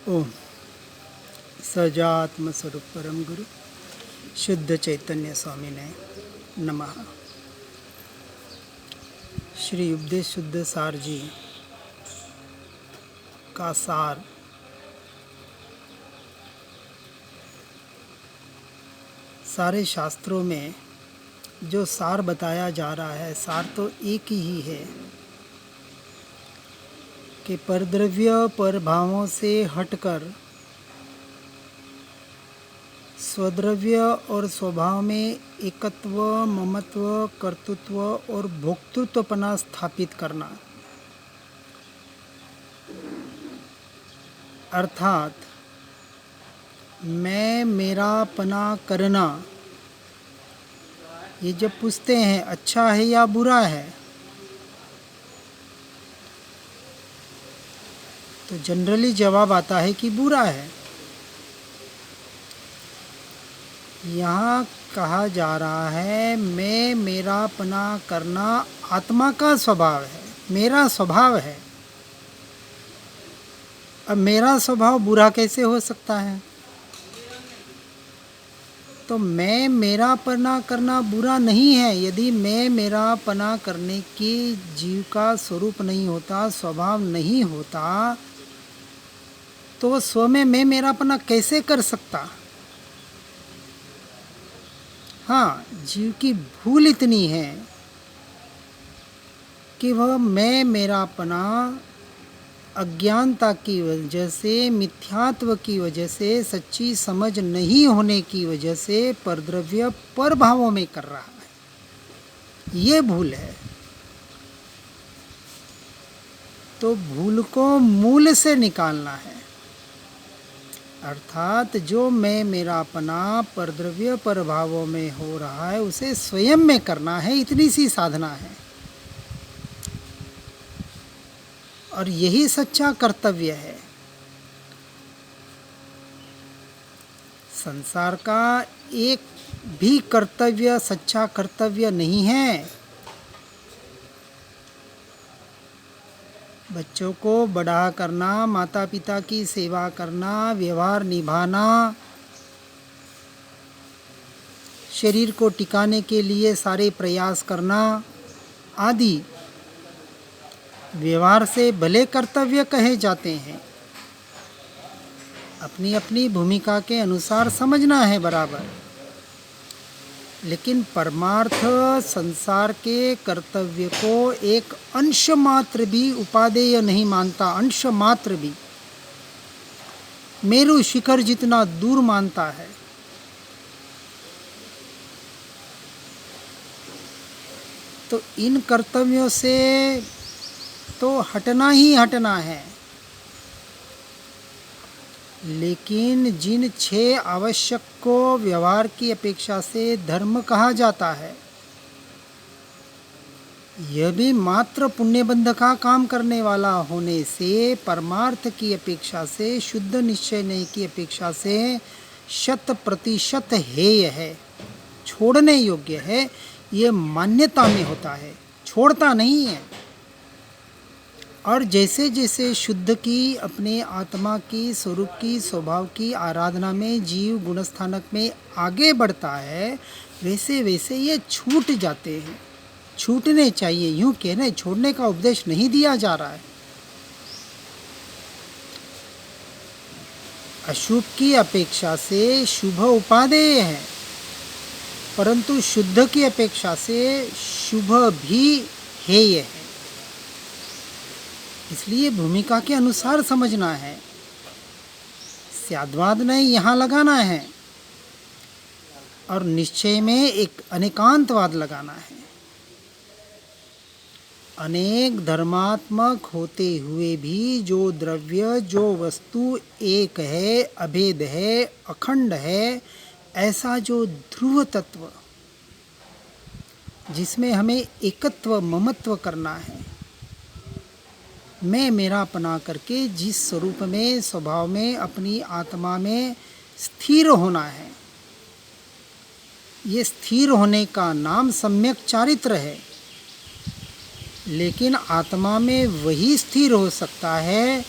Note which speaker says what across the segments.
Speaker 1: ओम सजात्म स्वरूप परम गुरु शुद्ध चैतन्य स्वामी ने नमः। श्री उपदेश शुद्ध सार जी का सार सारे शास्त्रों में जो सार बताया जा रहा है, सार तो एक ही है कि परद्रव्य पर भावों से हटकर स्वद्रव्य और स्वभाव में एकत्व, ममत्व, कर्तृत्व और भोक्तृत्वपना स्थापित करना, अर्थात मैं मेरापना करना। ये जब पूछते हैं अच्छा है या बुरा है, तो जनरली जवाब आता है कि बुरा है। यहाँ कहा जा रहा है मैं मेरापना करना आत्मा का स्वभाव है, मेरा स्वभाव है। अब मेरा स्वभाव बुरा कैसे हो सकता है? तो मैं मेरापना करना बुरा नहीं है। यदि मैं मेरापना करने की जीव का स्वरूप नहीं होता, स्वभाव नहीं होता, तो स्व में मैं मेरापना कैसे कर सकता? हाँ, जीव की भूल इतनी है कि वह मैं मेरापना अज्ञानता की वजह से, मिथ्यात्व की वजह से, सच्ची समझ नहीं होने की वजह से परद्रव्य पर भावों में कर रहा है। ये भूल है। तो भूल को मूल से निकालना है, अर्थात जो मैं मेरापना परद्रव्य पर भावों में हो रहा है उसे स्वयं में करना है। इतनी सी साधना है और यही सच्चा कर्तव्य है। संसार का एक भी कर्तव्य सच्चा कर्तव्य नहीं है। बच्चों को बड़ा करना, माता पिता की सेवा करना, व्यवहार निभाना, शरीर को टिकाने के लिए सारे प्रयास करना आदि व्यवहार से भले कर्तव्य कहे जाते हैं। अपनी अपनी भूमिका के अनुसार समझना है बराबर, लेकिन परमार्थ संसार के कर्तव्य को एक अंश मात्र भी उपादेय नहीं मानता। अंश मात्र भी मेरु शिखर जितना दूर मानता है। तो इन कर्तव्यों से तो हटना ही हटना है। लेकिन जिन 6 आवश्यक को व्यवहार की अपेक्षा से धर्म कहा जाता है, यह भी मात्र पुण्यबंध का काम करने वाला होने से, परमार्थ की अपेक्षा से, शुद्ध निश्चय नहीं की अपेक्षा से 100% हेय है, छोड़ने योग्य है। ये मान्यता में होता है, छोड़ता नहीं है। और जैसे जैसे शुद्ध की, अपने आत्मा की, स्वरूप की, स्वभाव की आराधना में जीव गुणस्थानक में आगे बढ़ता है, वैसे वैसे ये छूट जाते हैं। छूटने चाहिए, यूँ कहने छोड़ने का उपदेश नहीं दिया जा रहा है। अशुभ की अपेक्षा से शुभ उपादेय है, परंतु शुद्ध की अपेक्षा से शुभ भी हेय है। इसलिए भूमिका के अनुसार समझना है। स्याद्वाद नहीं यहाँ लगाना है और निश्चय में एक अनेकांतवाद लगाना है। अनेक धर्मात्मक होते हुए भी जो द्रव्य, जो वस्तु एक है, अभेद है, अखंड है, ऐसा जो ध्रुव तत्व जिसमें हमें एकत्व, ममत्व करना है, मैं मेरापना करके जिस स्वरूप में, स्वभाव में, अपनी आत्मा में स्थिर होना है, ये स्थिर होने का नाम सम्यक चारित्र है। लेकिन आत्मा में वही स्थिर हो सकता है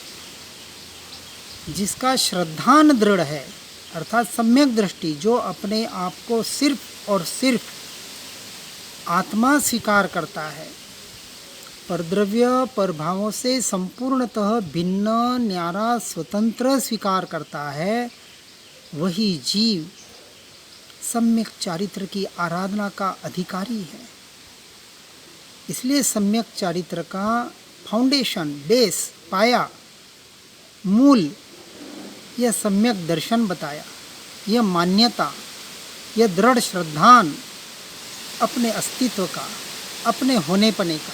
Speaker 1: जिसका श्रद्धान दृढ़ है, अर्थात सम्यक दृष्टि, जो अपने आप को सिर्फ और सिर्फ आत्मा स्वीकार करता है, परद्रव्य परभावों से संपूर्णतः भिन्न न्यारा स्वतंत्र स्वीकार करता है, वही जीव सम्यक चारित्र की आराधना का अधिकारी है। इसलिए सम्यक चारित्र का फाउंडेशन, बेस, पाया, मूल, यह सम्यक दर्शन बताया, यह मान्यता, यह दृढ़ श्रद्धान अपने अस्तित्व का, अपने होनेपने का,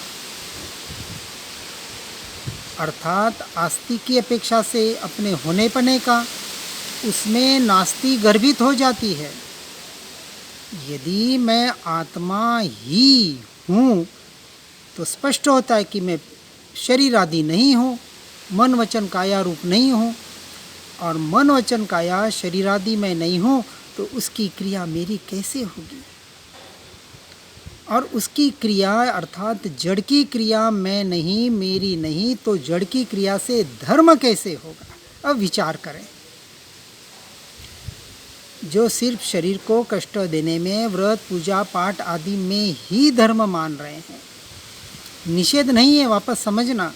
Speaker 1: अर्थात आस्तिक की अपेक्षा से अपने होनेपने का, उसमें नास्ति गर्भित हो जाती है। यदि मैं आत्मा ही हूँ तो स्पष्ट होता है कि मैं शरीर आदि नहीं हूँ, मन वचन काया रूप नहीं हूँ, और मन वचन काया शरीर आदि मैं नहीं हूँ, तो उसकी क्रिया मेरी कैसे होगी? और उसकी क्रिया अर्थात जड़ की क्रिया मैं नहीं, मेरी नहीं, तो जड़ की क्रिया से धर्म कैसे होगा? अब विचार करें। जो सिर्फ शरीर को कष्ट देने में, व्रत पूजा पाठ आदि में ही धर्म मान रहे हैं, निषेध नहीं है, वापस समझना,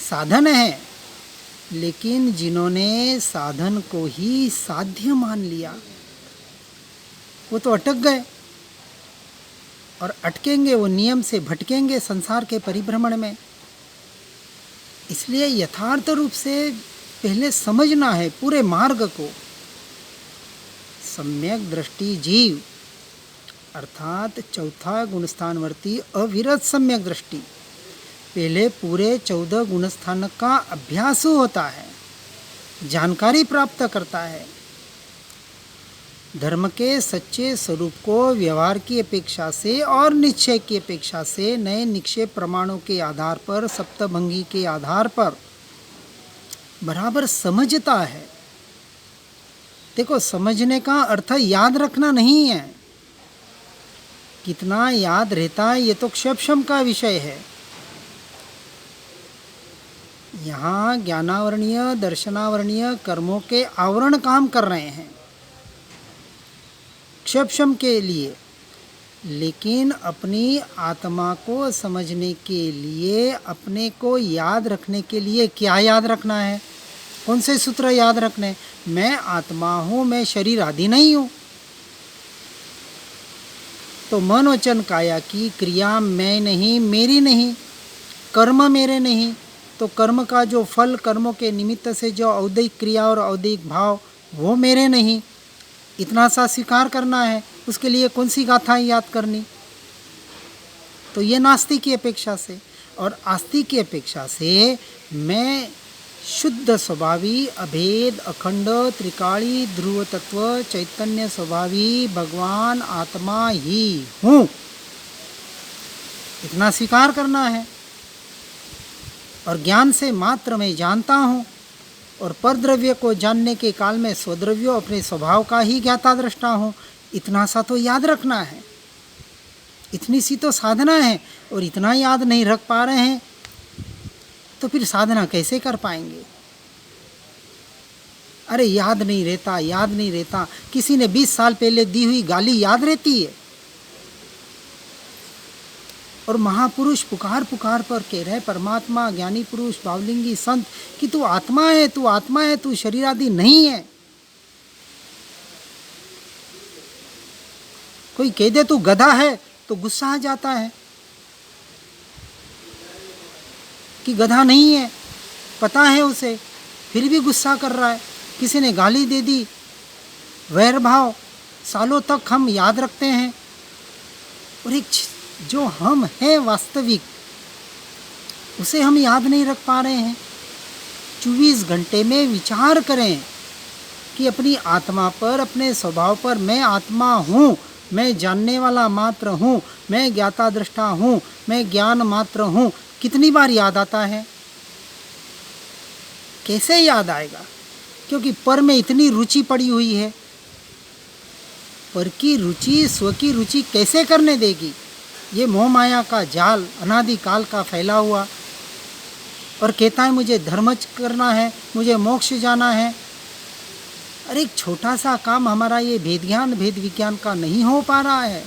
Speaker 1: साधन है, लेकिन जिन्होंने साधन को ही साध्य मान लिया वो तो अटक गए, और अटकेंगे, वो नियम से भटकेंगे संसार के परिभ्रमण में। इसलिए यथार्थ रूप से पहले समझना है पूरे मार्ग को। सम्यक दृष्टि जीव अर्थात चौथा गुणस्थानवर्ती अविरत सम्यक दृष्टि पहले पूरे 14 गुणस्थान का अभ्यासु होता है, जानकारी प्राप्त करता है, धर्म के सच्चे स्वरूप को व्यवहार की अपेक्षा से और निश्चय की अपेक्षा से नए निक्षेप प्रमाणों के आधार पर, सप्तभंगी के आधार पर बराबर समझता है। देखो, समझने का अर्थ याद रखना नहीं है, कितना याद रहता है ये तो क्षम का विषय है। यहाँ ज्ञानावरणीय दर्शनावरणीय कर्मों के आवरण काम कर रहे हैं क्षम के लिए, लेकिन अपनी आत्मा को समझने के लिए, अपने को याद रखने के लिए क्या याद रखना है? कौन से सूत्र याद रखने? मैं आत्मा हूँ, मैं शरीर आदि नहीं हूँ। तो मन वचन काया की क्रिया मैं नहीं, मेरी नहीं, कर्म मेरे नहीं, तो कर्म का जो फल, कर्मों के निमित्त से जो औदैहिक क्रिया और औदैहिक भाव, वो मेरे नहीं। इतना सा स्वीकार करना है, उसके लिए कौन सी गाथाएं याद करनी? तो ये नास्तिक की अपेक्षा से, और आस्तिक की अपेक्षा से मैं शुद्ध स्वभावी, अभेद, अखंड, त्रिकाली, ध्रुव तत्व, चैतन्य स्वभावी भगवान आत्मा ही हूँ, इतना स्वीकार करना है। और ज्ञान से मात्र मैं जानता हूँ, और परद्रव्य को जानने के काल में स्वद्रव्य अपने स्वभाव का ही ज्ञाता दृष्टा हूँ, इतना सा तो याद रखना है। इतनी सी तो साधना है, और इतना याद नहीं रख पा रहे हैं तो फिर साधना कैसे कर पाएंगे? अरे याद नहीं रहता, याद नहीं रहता। किसी ने 20 साल पहले दी हुई गाली याद रहती है? और महापुरुष पुकार पुकार पर कह रहे, परमात्मा, ज्ञानी पुरुष, भावलिंगी संत, कि तू आत्मा है, तू आत्मा है, तू शरीर आदि नहीं है। कोई कह दे तू गधा है तो गुस्सा आ जाता है कि गधा नहीं है, पता है उसे, फिर भी गुस्सा कर रहा है। किसी ने गाली दे दी, वैर भाव सालों तक हम याद रखते हैं। और एक जो हम हैं वास्तविक, उसे हम याद नहीं रख पा रहे हैं। 24 घंटे में विचार करें कि अपनी आत्मा पर, अपने स्वभाव पर, मैं आत्मा हूँ, मैं जानने वाला मात्र हूँ, मैं ज्ञाता दृष्टा हूँ, मैं ज्ञान मात्र हूँ, कितनी बार याद आता है? कैसे याद आएगा? क्योंकि पर में इतनी रुचि पड़ी हुई है। पर की रुचि स्व की रुचि कैसे करने देगी? ये मोह माया का जाल अनादि काल का फैला हुआ, और कहता है मुझे धर्म करना है, मुझे मोक्ष जाना है। अरे एक छोटा सा काम हमारा ये भेद ज्ञान भेद विज्ञान का नहीं हो पा रहा है।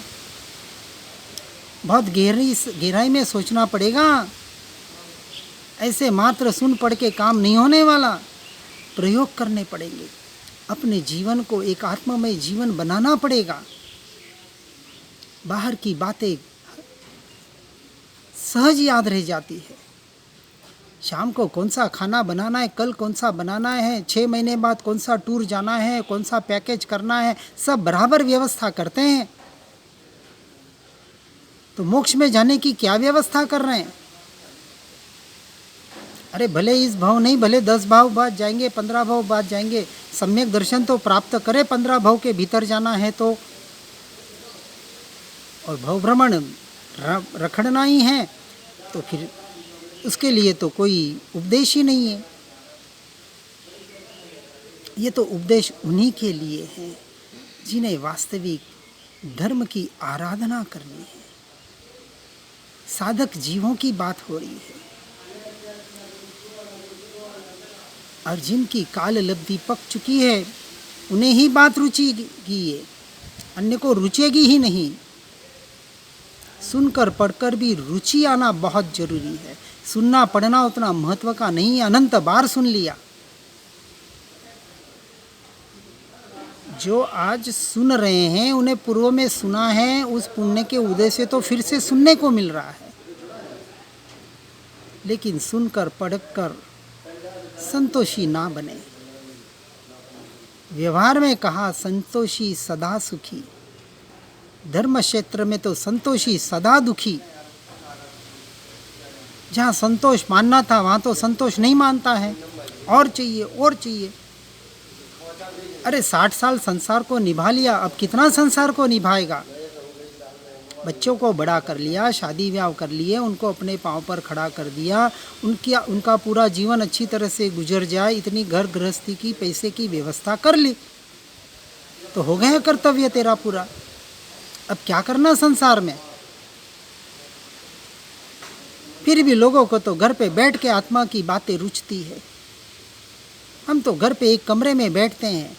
Speaker 1: बहुत गहराई में सोचना पड़ेगा। ऐसे मात्र सुन पढ़ के काम नहीं होने वाला, प्रयोग करने पड़ेंगे। अपने जीवन को एक आत्ममय जीवन बनाना पड़ेगा। बाहर की बातें सहज याद रह जाती है। शाम को कौन सा खाना बनाना है, कल कौन सा बनाना है, 6 महीने बाद कौन सा टूर जाना है, कौन सा पैकेज करना है, सब बराबर व्यवस्था करते हैं। तो मोक्ष में जाने की क्या व्यवस्था कर रहे हैं? अरे भले इस भाव नहीं, भले 10 भाव बाद जाएंगे, 15 भाव बाद जाएंगे, सम्यक दर्शन तो प्राप्त करें 15 भाव के भीतर जाना है तो। और भव भ्रमण रखड़ना ही है तो फिर उसके लिए तो कोई उपदेश ही नहीं है। ये तो उपदेश उन्हीं के लिए है जिन्हें वास्तविक धर्म की आराधना करनी है। साधक जीवों की बात हो रही है और जिनकी काल लब्धि पक चुकी है उन्हें ही बात रुचेगी, है अन्य को रुचेगी ही नहीं। सुनकर पढ़कर भी रुचि आना बहुत जरूरी है। सुनना पढ़ना उतना महत्व का नहीं, अनंत बार सुन लिया। जो आज सुन रहे हैं उन्हें पूर्व में सुना है, उस पुण्य के उदय से तो फिर से सुनने को मिल रहा है। लेकिन सुनकर पढ़कर संतोषी ना बने। व्यवहार में कहा संतोषी सदा सुखी, धर्म क्षेत्र में तो संतोषी सदा दुखी। जहाँ संतोष मानना था वहाँ तो संतोष नहीं मानता है, और चाहिए और चाहिए। अरे 60 साल संसार को निभा लिया, अब कितना संसार को निभाएगा? बच्चों को बड़ा कर लिया, शादी ब्याह कर लिए, उनको अपने पांव पर खड़ा कर दिया, उनका पूरा जीवन अच्छी तरह से गुजर जाए, इतनी घर गृहस्थी की पैसे की व्यवस्था कर ली तो हो गया कर्तव्य तेरा पूरा। अब क्या करना संसार में? फिर भी लोगों को तो घर पे बैठ के आत्मा की बातें रुचती है। हम तो घर पे एक कमरे में बैठते हैं,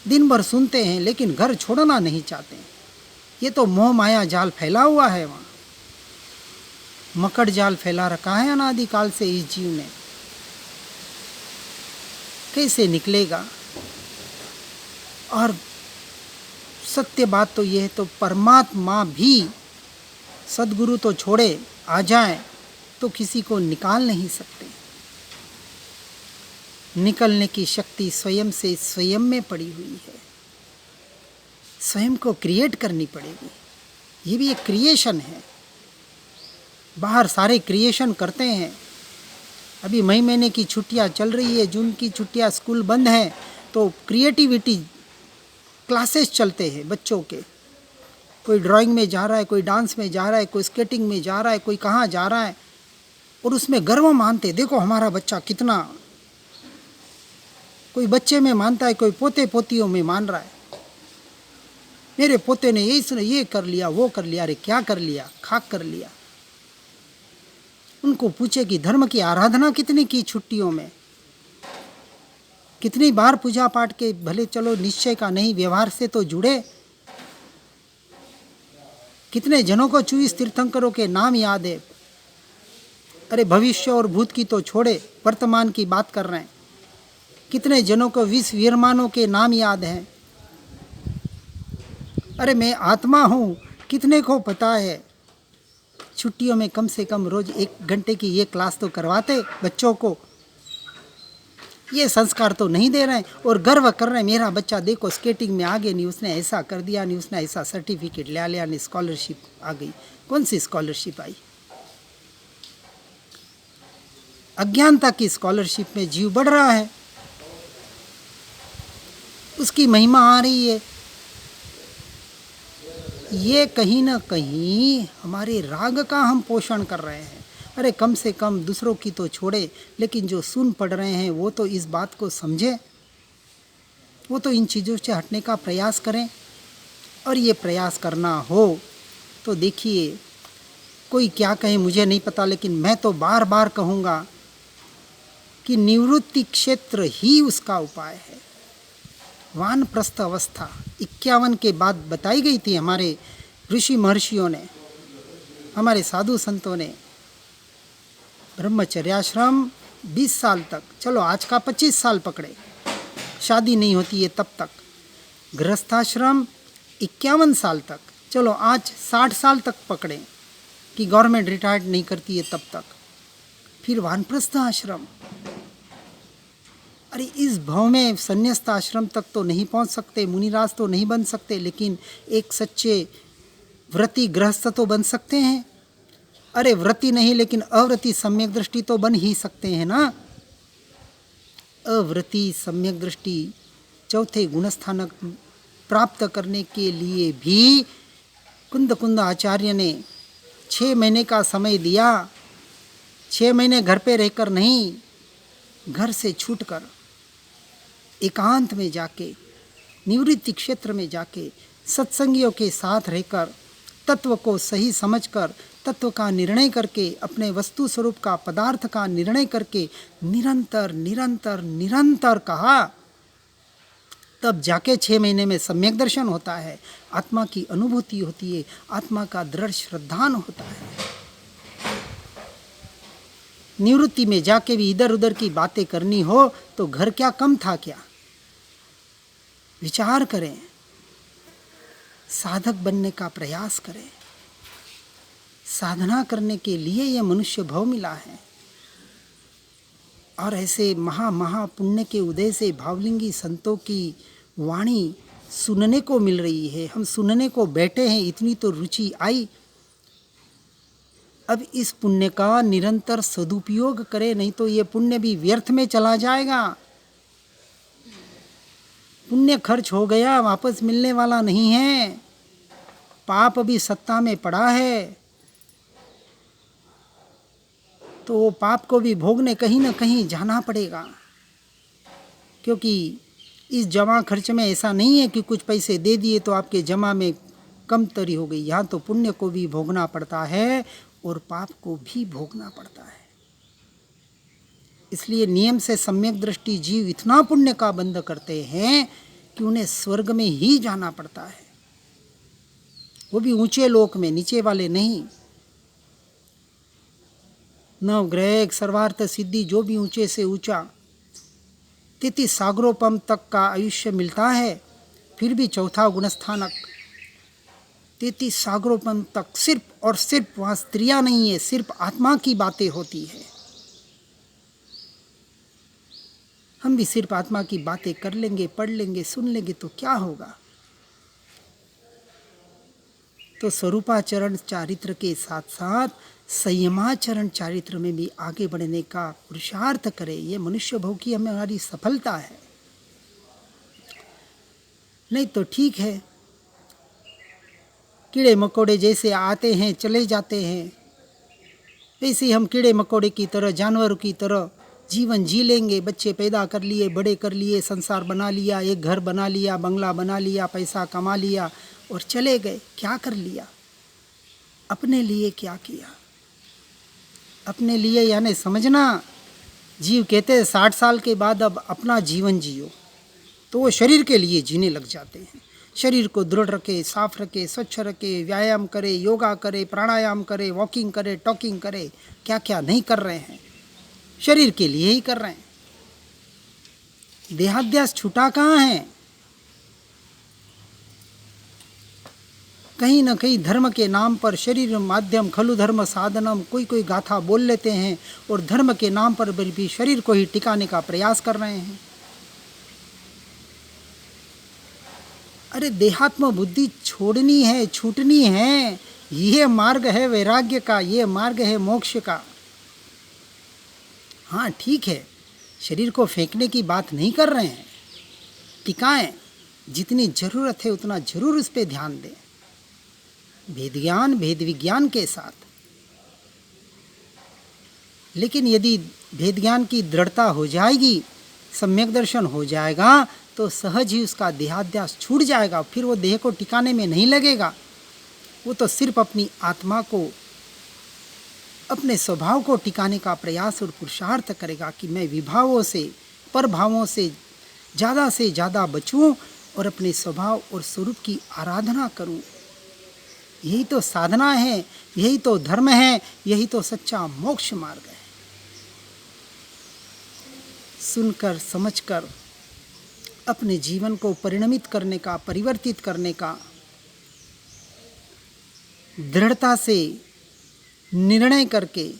Speaker 1: दिन भर सुनते हैं, लेकिन घर छोड़ना नहीं चाहते। ये तो मोह माया जाल फैला हुआ है। वहाँ मकड़ जाल फैला रखा है अनादिकाल से इस जीव ने। कैसे निकलेगा? और सत्य बात तो यह है, तो परमात्मा भी सद्गुरु तो छोड़े आ जाए तो किसी को निकाल नहीं सकते। निकलने की शक्ति स्वयं से स्वयं में पड़ी हुई है। स्वयं को क्रिएट करनी पड़ेगी। ये भी एक क्रिएशन है। बाहर सारे क्रिएशन करते हैं। अभी मई महीने की छुट्टियां चल रही है, जून की छुट्टियां, स्कूल बंद है, तो क्रिएटिविटी क्लासेस चलते हैं बच्चों के। कोई ड्राइंग में जा रहा है, कोई डांस में जा रहा है, कोई स्केटिंग में जा रहा है, कोई कहाँ जा रहा है, और उसमें गर्व मानते, देखो हमारा बच्चा कितना। कोई बच्चे में मानता है, कोई पोते पोतियों में मान रहा है, मेरे पोते ने ये कर लिया, वो कर लिया। अरे क्या कर लिया? खाक कर लिया। उनको पूछे कि धर्म की आराधना कितनी की छुट्टियों में, कितनी बार पूजा पाठ के, भले चलो निश्चय का नहीं, व्यवहार से तो जुड़े। कितने जनों को 24 तीर्थंकरों के नाम याद है? अरे भविष्य और भूत की तो छोड़े, वर्तमान की बात कर रहे हैं। कितने जनों को 20 वीरमानों के नाम याद हैं? अरे मैं आत्मा हूँ, कितने को पता है? छुट्टियों में कम से कम रोज 1 घंटे की ये क्लास तो करवाते बच्चों को। ये संस्कार तो नहीं दे रहे हैं और गर्व कर रहे हैं, मेरा बच्चा देखो स्केटिंग में आगे नहीं, उसने ऐसा कर दिया नहीं, उसने ऐसा सर्टिफिकेट ले लिया नहीं, स्कॉलरशिप आ गई। कौन सी स्कॉलरशिप आई? अज्ञानता की स्कॉलरशिप में जीव बढ़ रहा है, उसकी महिमा आ रही है। ये कहीं ना कहीं हमारे राग का हम पोषण कर रहे हैं। अरे कम से कम दूसरों की तो छोड़े, लेकिन जो सुन पढ़ रहे हैं वो तो इस बात को समझे, वो तो इन चीज़ों से हटने का प्रयास करें। और ये प्रयास करना हो तो देखिए, कोई क्या कहे मुझे नहीं पता, लेकिन मैं तो बार बार कहूँगा, कि निवृत्ति क्षेत्र ही उसका उपाय है। वानप्रस्थ अवस्था 51 के बाद बताई गई थी हमारे ऋषि महर्षियों ने, हमारे साधु संतों ने। ब्रह्मचर्याश्रम 20 साल तक, चलो आज का 25 साल पकड़े, शादी नहीं होती है तब तक। गृहस्थाश्रम 51 साल तक, चलो आज 60 साल तक पकड़े कि गवर्नमेंट रिटायर्ड नहीं करती है तब तक। फिर वानप्रस्थ आश्रम, अरे इस भाव में संन्यास्त आश्रम तक तो नहीं पहुंच सकते, मुनिराज तो नहीं बन सकते, लेकिन एक सच्चे व्रती गृहस्थ तो बन सकते हैं। अरे व्रती नहीं लेकिन अव्रती सम्यक दृष्टि तो बन ही सकते हैं ना। अव्रती सम्यक दृष्टि चौथे गुणस्थानक प्राप्त करने के लिए भी कुंद आचार्य ने 6 महीने का समय दिया। 6 महीने घर पे रहकर नहीं, घर से छूटकर एकांत में जाके, निवृत्ति क्षेत्र में जाके, सत्संगियों के साथ रहकर, तत्व को सही समझकर, तत्व का निर्णय करके, अपने वस्तु स्वरूप का, पदार्थ का निर्णय करके निरंतर निरंतर निरंतर कहा, तब जाके 6 महीने में सम्यक दर्शन होता है, आत्मा की अनुभूति होती है, आत्मा का दृढ़ श्रद्धान होता है। निवृत्ति में जाके भी इधर उधर की बातें करनी हो तो घर क्या कम था क्या? विचार करें, साधक बनने का प्रयास करें। साधना करने के लिए यह मनुष्य भाव मिला है, और ऐसे महा पुण्य के उदय से भावलिंगी संतों की वाणी सुनने को मिल रही है। हम सुनने को बैठे हैं, इतनी तो रुचि आई। अब इस पुण्य का निरंतर सदुपयोग करें, नहीं तो ये पुण्य भी व्यर्थ में चला जाएगा। पुण्य खर्च हो गया, वापस मिलने वाला नहीं है। पाप अभी सत्ता में पड़ा है, तो वो पाप को भी भोगने कहीं ना कहीं जाना पड़ेगा। क्योंकि इस जमा खर्च में ऐसा नहीं है कि कुछ पैसे दे दिए तो आपके जमा में कमतरी हो गई। यहाँ तो पुण्य को भी भोगना पड़ता है और पाप को भी भोगना पड़ता है। इसलिए नियम से सम्यक दृष्टि जीव इतना पुण्य का बंध करते हैं कि उन्हें स्वर्ग में ही जाना पड़ता है, वो भी ऊंचे लोक में, नीचे वाले नहीं। नवग्रह सर्वार्थ सिद्धि, जो भी ऊंचे से ऊंचा 33 सागरोपम तक का आयुष्य मिलता है, फिर भी चौथा गुणस्थानक 33 सागरोपम तक सिर्फ और सिर्फ वहाँ स्त्रियां नहीं है, सिर्फ आत्मा की बातें होती है। हम भी सिर्फ आत्मा की बातें कर लेंगे, पढ़ लेंगे, सुन लेंगे तो क्या होगा? तो स्वरूपाचरण चारित्र के साथ साथ संयमाचरण चारित्र में भी आगे बढ़ने का पुरुषार्थ करें। ये मनुष्य भोग की हमारी सफलता है। नहीं तो ठीक है, कीड़े मकोड़े जैसे आते हैं चले जाते हैं, वैसे ही हम कीड़े मकोड़े की तरह, जानवरों की तरह जीवन जी लेंगे। बच्चे पैदा कर लिए, बड़े कर लिए, संसार बना लिया, एक घर बना लिया, बंगला बना लिया, पैसा कमा लिया और चले गए। क्या कर लिया? अपने लिए क्या किया? अपने लिए यानी समझना, जीव कहते हैं 60 साल के बाद अब अपना जीवन जियो, तो वो शरीर के लिए जीने लग जाते हैं। शरीर को दृढ़ रखे, साफ रखे, स्वच्छ रखे, व्यायाम करे, योगा करे, प्राणायाम करे, वॉकिंग करे, टॉकिंग करे, क्या क्या नहीं कर रहे हैं, शरीर के लिए ही कर रहे हैं। देहाध्यास छूटा कहाँ है? कहीं न कहीं धर्म के नाम पर शरीर माध्यम खलु धर्म साधनम, कोई गाथा बोल लेते हैं और धर्म के नाम पर भी शरीर को ही टिकाने का प्रयास कर रहे हैं। अरे देहात्म बुद्धि छोड़नी है, छूटनी है। ये मार्ग है वैराग्य का, ये मार्ग है मोक्ष का। हाँ ठीक है, शरीर को फेंकने की बात नहीं कर रहे हैं, टिकाएं, जितनी ज़रूरत है उतना जरूर उस पर ध्यान दें, भेद ज्ञान भेद विज्ञान के साथ। लेकिन यदि भेद ज्ञान की दृढ़ता हो जाएगी, सम्यक दर्शन हो जाएगा, तो सहज ही उसका देहाध्यास छूट जाएगा। फिर वो देह को टिकाने में नहीं लगेगा, वो तो सिर्फ अपनी आत्मा को अपने स्वभाव को टिकाने का प्रयास और पुरुषार्थ करेगा कि मैं विभावों से, परभावों से ज़्यादा बचूं और अपने स्वभाव और स्वरूप की आराधना करूं। यही तो साधना है, यही तो धर्म है, यही तो सच्चा मोक्ष मार्ग है। सुनकर समझकर अपने जीवन को परिणमित करने का, परिवर्तित करने का दृढ़ता से निर्णय करके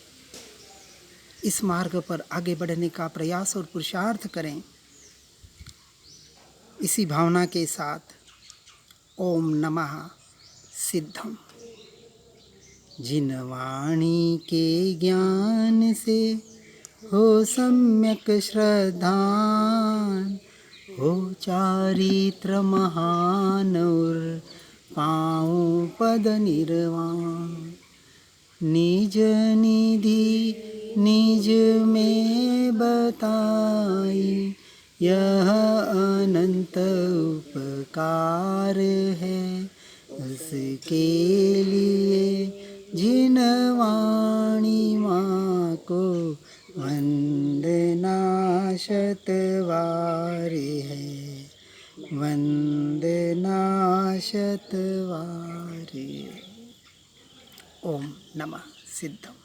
Speaker 1: इस मार्ग पर आगे बढ़ने का प्रयास और पुरुषार्थ करें। इसी भावना के साथ ओम नमः सिद्धम। जिन वाणी के ज्ञान से हो सम्यक श्रद्धान, हो चारित्र महान और पाऊं पद निर्वाण। निज निधि निज में बताई, यह अनंत उपकार है। उसके लिए जिन वाणी माँ को वंदना शतवार है, वंदना शतवार। ओम नमः सिद्धम।